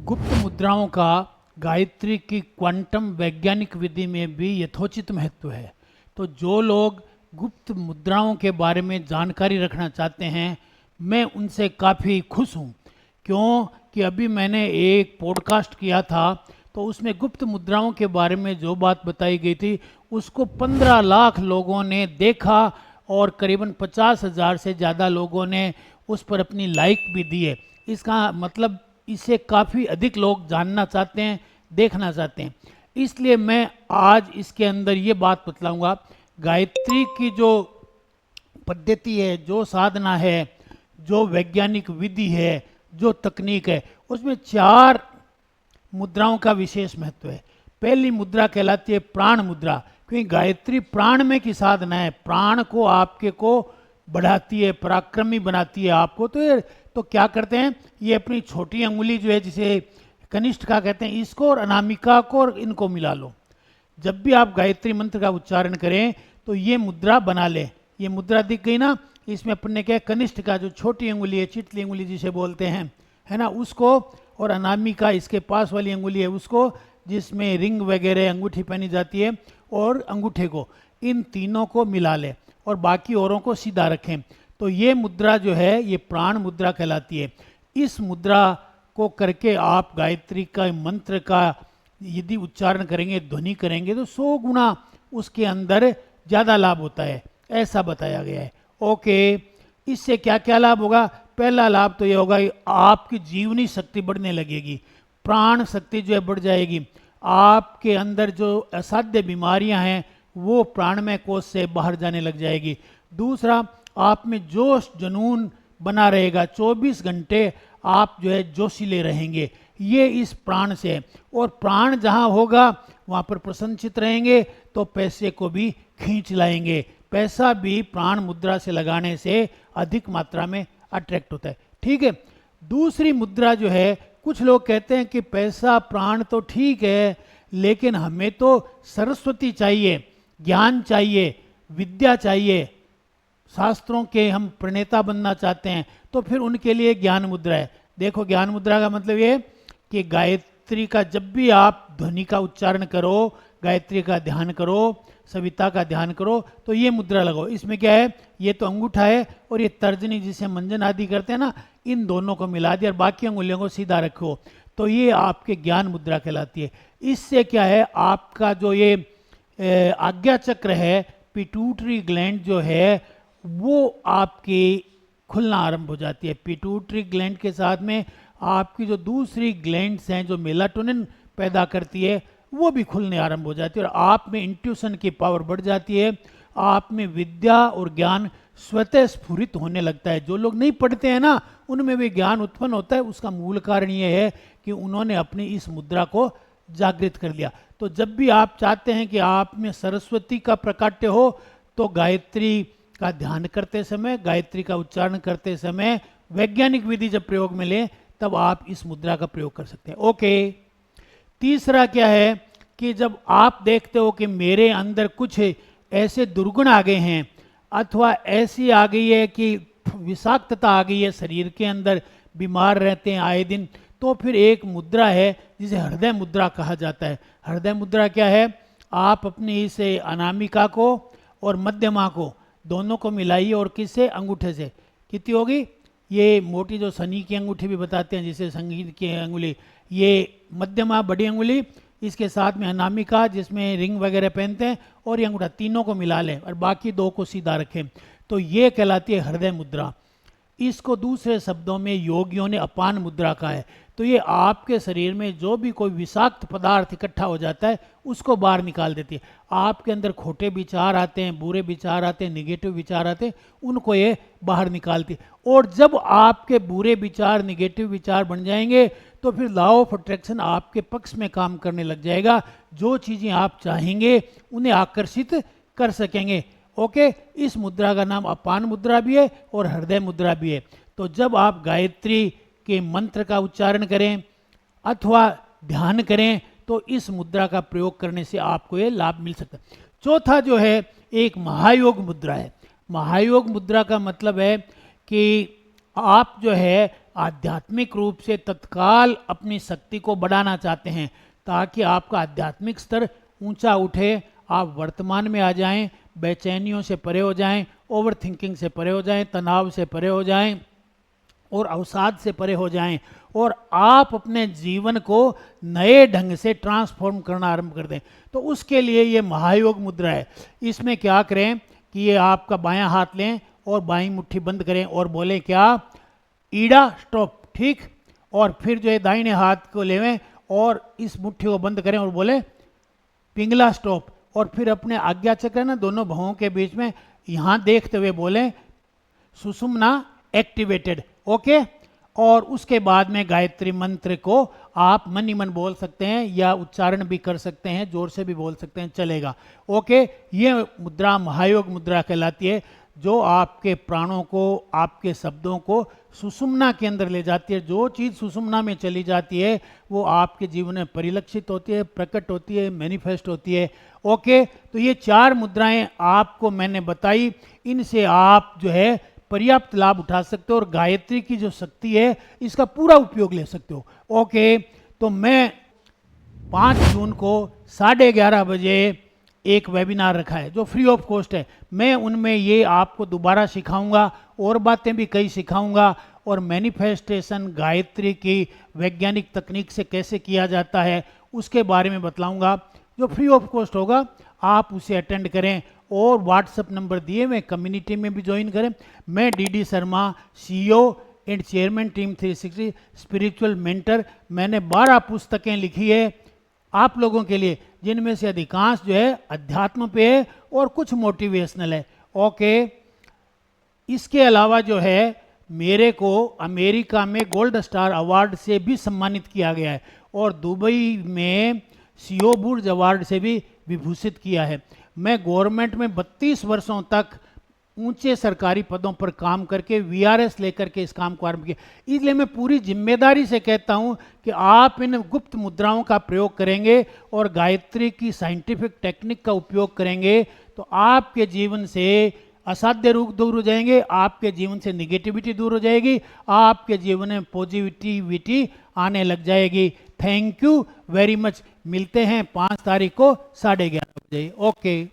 गुप्त मुद्राओं का गायत्री की क्वांटम वैज्ञानिक विधि में भी यथोचित महत्व है। तो जो लोग गुप्त मुद्राओं के बारे में जानकारी रखना चाहते हैं, मैं उनसे काफ़ी खुश हूँ। क्यों कि अभी मैंने एक पॉडकास्ट किया था, तो उसमें गुप्त मुद्राओं के बारे में जो बात बताई गई थी उसको 15 लाख लोगों ने देखा और करीबन 50,000 से ज़्यादा लोगों ने उस पर अपनी लाइक भी दी है। इसका मतलब इसे काफ़ी अधिक लोग जानना चाहते हैं, देखना चाहते हैं। इसलिए मैं आज इसके अंदर ये बात बतलाऊंगा, गायत्री की जो पद्धति है, जो साधना है, जो वैज्ञानिक विधि है, जो तकनीक है, उसमें 4 मुद्राओं का विशेष महत्व है। पहली मुद्रा कहलाती है प्राण मुद्रा, क्योंकि गायत्री प्राण में की साधना है। प्राण को आपके को बढ़ाती है, पराक्रमी बनाती है आपको। तो क्या करते हैं, ये अपनी छोटी अंगुली जो है, जिसे कनिष्ठिका कहते हैं, इसको और अनामिका को और इनको मिला लो। जब भी आप गायत्री मंत्र का उच्चारण करें तो ये मुद्रा बना ले। ये मुद्रा दिख गई ना, इसमें अपने क्या कनिष्ठिका जो छोटी अंगुली है, चितली अंगुली जिसे बोलते हैं, है ना, उसको, और अनामिका इसके पास वाली अंगुली है उसको, जिसमें रिंग वगैरह अंगूठी पहनी जाती है, और अंगूठे को, इन तीनों को मिला लें और बाकी औरों को सीधा रखें। तो ये मुद्रा जो है ये प्राण मुद्रा कहलाती है। इस मुद्रा को करके आप गायत्री का मंत्र का यदि उच्चारण करेंगे, ध्वनि करेंगे, तो 100 गुना उसके अंदर ज़्यादा लाभ होता है, ऐसा बताया गया है। ओके, इससे क्या क्या लाभ होगा? पहला लाभ तो ये होगा कि आपकी जीवनी शक्ति बढ़ने लगेगी, प्राण शक्ति जो है बढ़ जाएगी। आपके अंदर जो असाध्य बीमारियां हैं वो प्राणमय कोश से बाहर जाने लग जाएगी। दूसरा, आप में जोश जुनून बना रहेगा, 24 घंटे आप जो है जोशीले रहेंगे, ये इस प्राण से है। और प्राण जहाँ होगा वहाँ पर प्रसन्नचित रहेंगे, तो पैसे को भी खींच लाएंगे। पैसा भी प्राण मुद्रा से लगाने से अधिक मात्रा में अट्रैक्ट होता है। ठीक है। दूसरी मुद्रा जो है, कुछ लोग कहते हैं कि पैसा प्राण तो ठीक है, लेकिन हमें तो सरस्वती चाहिए, ज्ञान चाहिए, विद्या चाहिए, शास्त्रों के हम प्रणेता बनना चाहते हैं, तो फिर उनके लिए ज्ञान मुद्रा है। देखो, ज्ञान मुद्रा का मतलब ये कि गायत्री का जब भी आप ध्वनि का उच्चारण करो, गायत्री का ध्यान करो, सविता का ध्यान करो, तो ये मुद्रा लगाओ। इसमें क्या है, ये तो अंगूठा है और ये तर्जनी जिसे मंजन आदि करते हैं ना, इन दोनों को मिला दिया और बाकी अंगुलियों को सीधा रखो, तो ये आपके ज्ञान मुद्रा कहलाती है। इससे क्या है, आपका जो ये आज्ञा चक्र है, पिट्यूटरी ग्लैंड जो है, वो आपकी खुलना आरंभ हो जाती है। पिट्यूटरी ग्लैंड के साथ में आपकी जो दूसरी ग्लैंड्स हैं जो मेलाटोनिन पैदा करती है, वो भी खुलने आरंभ हो जाती है और आप में इंट्यूशन की पावर बढ़ जाती है। आप में विद्या और ज्ञान स्वतः स्फुरित होने लगता है। जो लोग नहीं पढ़ते हैं ना, उनमें भी ज्ञान उत्पन्न होता है। उसका मूल कारण ये है कि उन्होंने अपनी इस मुद्रा को जागृत कर लिया। तो जब भी आप चाहते हैं कि आप में सरस्वती का प्रकाट्य हो, तो गायत्री का ध्यान करते समय, गायत्री का उच्चारण करते समय, वैज्ञानिक विधि जब प्रयोग में लें, तब आप इस मुद्रा का प्रयोग कर सकते हैं। ओके। तीसरा क्या है कि जब आप देखते हो कि मेरे अंदर कुछ ऐसे दुर्गुण आ गए हैं, अथवा ऐसी आ गई है कि विषाक्तता आ गई है शरीर के अंदर, बीमार रहते हैं आए दिन, तो फिर एक मुद्रा है जिसे हृदय मुद्रा कहा जाता है। हृदय मुद्रा क्या है, आप अपनी इस अनामिका को और मध्यमा को दोनों को मिलाइए, और किससे, अंगूठे से। कितनी होगी, ये मोटी जो शनि की अंगूठी भी बताते हैं, जिसे संगीत की अंगुली, ये मध्यमा बड़ी अंगुली, इसके साथ में अनामिका जिसमें रिंग वगैरह पहनते हैं, और ये अंगूठा, तीनों को मिला लें और बाकी 2 को सीधा रखें, तो ये कहलाती है हृदय मुद्रा। इसको दूसरे शब्दों में योगियों ने अपान मुद्रा कहा है। तो ये आपके शरीर में जो भी कोई विषाक्त पदार्थ इकट्ठा हो जाता है उसको बाहर निकाल देती है। आपके अंदर खोटे विचार आते हैं, बुरे विचार आते हैं, निगेटिव विचार आते हैं, उनको ये बाहर निकालती है। और जब आपके बुरे विचार, निगेटिव विचार बन जाएंगे, तो फिर लॉ ऑफ अट्रैक्शन आपके पक्ष में काम करने लग जाएगा। जो चीज़ें आप चाहेंगे उन्हें आकर्षित कर सकेंगे। ओके। इस मुद्रा का नाम अपान मुद्रा भी है और हृदय मुद्रा भी है। तो जब आप गायत्री के मंत्र का उच्चारण करें अथवा ध्यान करें, तो इस मुद्रा का प्रयोग करने से आपको ये लाभ मिल सकता है। चौथा जो है, एक महायोग मुद्रा है। महायोग मुद्रा का मतलब है कि आप जो है आध्यात्मिक रूप से तत्काल अपनी शक्ति को बढ़ाना चाहते हैं ताकि आपका आध्यात्मिक स्तर ऊंचा उठे, आप वर्तमान में आ जाएं, बेचैनियों से परे हो जाएं, ओवर थिंकिंग से परे हो जाएं, तनाव से परे हो जाएं और अवसाद से परे हो जाएं और आप अपने जीवन को नए ढंग से ट्रांसफॉर्म करना आरंभ कर दें। तो उसके लिए ये महायोग मुद्रा है। इसमें क्या करें कि ये आपका बायां हाथ लें और बाईं मुट्ठी बंद करें और बोले क्या, ईड़ा स्टॉप, ठीक। और फिर जो है दाहिने हाथ को लेवें और इस मुट्ठी को बंद करें और बोले पिंगला स्टॉप। और फिर अपने आज्ञा चक्र ना दोनों भवों के बीच में यहाँ देखते हुए बोले सुषुम्ना एक्टिवेटेड, ओके। और उसके बाद में गायत्री मंत्र को आप मन ही मन बोल सकते हैं या उच्चारण भी कर सकते हैं, जोर से भी बोल सकते हैं, चलेगा, ओके। ये मुद्रा महायोग मुद्रा कहलाती है, जो आपके प्राणों को, आपके शब्दों को सुषुम्ना के अंदर ले जाती है। जो चीज़ सुषुम्ना में चली जाती है वो आपके जीवन में परिलक्षित होती है, प्रकट होती है, मैनिफेस्ट होती है, ओके। तो ये 4 मुद्राएं आपको मैंने बताई, इनसे आप जो है पर्याप्त लाभ उठा सकते हो और गायत्री की जो शक्ति है इसका पूरा उपयोग ले सकते हो, ओके। तो मैं 5 जून को 11:30 बजे एक वेबिनार रखा है जो फ्री ऑफ कॉस्ट है। मैं उनमें ये आपको दोबारा सिखाऊंगा और बातें भी कई सिखाऊंगा और मैनिफेस्टेशन गायत्री की वैज्ञानिक तकनीक से कैसे किया जाता है उसके बारे में बतलाऊंगा, जो फ्री ऑफ कॉस्ट होगा। आप उसे अटेंड करें और व्हाट्सएप नंबर दिए हुए कम्युनिटी में भी ज्वाइन करें। मैं DD Sharma, CEO and chairman team 360 spiritual mentor. मैंने 12 पुस्तकें लिखी है आप लोगों के लिए, जिनमें से अधिकांश जो है अध्यात्म पे है और कुछ मोटिवेशनल है, ओके। इसके अलावा जो है मेरे को अमेरिका में गोल्ड स्टार अवार्ड से भी सम्मानित किया गया है और दुबई में CO बुर्ज अवार्ड से भी विभूषित किया है। मैं गवर्नमेंट में 32 वर्षों तक ऊंचे सरकारी पदों पर काम करके VRS लेकर के इस काम को आरंभ किया। इसलिए मैं पूरी जिम्मेदारी से कहता हूं कि आप इन गुप्त मुद्राओं का प्रयोग करेंगे और गायत्री की साइंटिफिक टेक्निक का उपयोग करेंगे तो आपके जीवन से असाध्य रोग दूर हो जाएंगे, आपके जीवन से निगेटिविटी दूर हो जाएगी, आपके जीवन में पॉजिटिविटी आने लग जाएगी। Thank you very much. मिलते हैं 5 तारीख को 11:30 बजे, ओके।